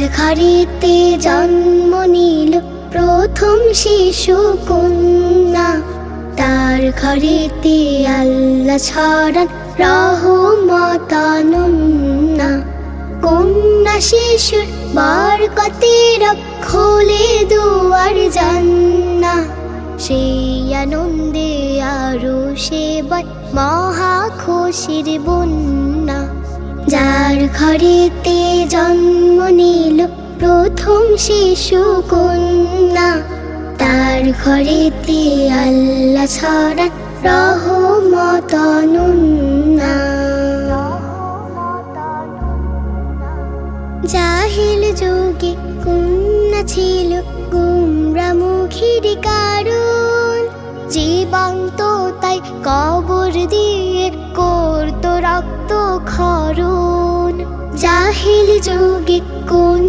ঘরেতে জন্ম নিল প্রথম শিশু কন্যা। তার ঘরেতে আল্লাহ ছড়ান রহমত অনন্যা। কন্যা শিশুর বরকতে রব খোলে দুয়ার জান্নাহ। সেই আনন্দে আরো সেবায় মহা খুশির বন্যা। যার ঘরেতে জন্ম নিল প্রথম শিশু কন্যা। তার ঘরেতে আল্লাহ ছড়ান রহমত অনন্যা। জাহিল যুগে কন্যা ছিল গুমরামুখীর কারণ। জীবন্ত তাই কবর দিয়ে করত রক্ত ক্ষরণ। জাহিল যুগে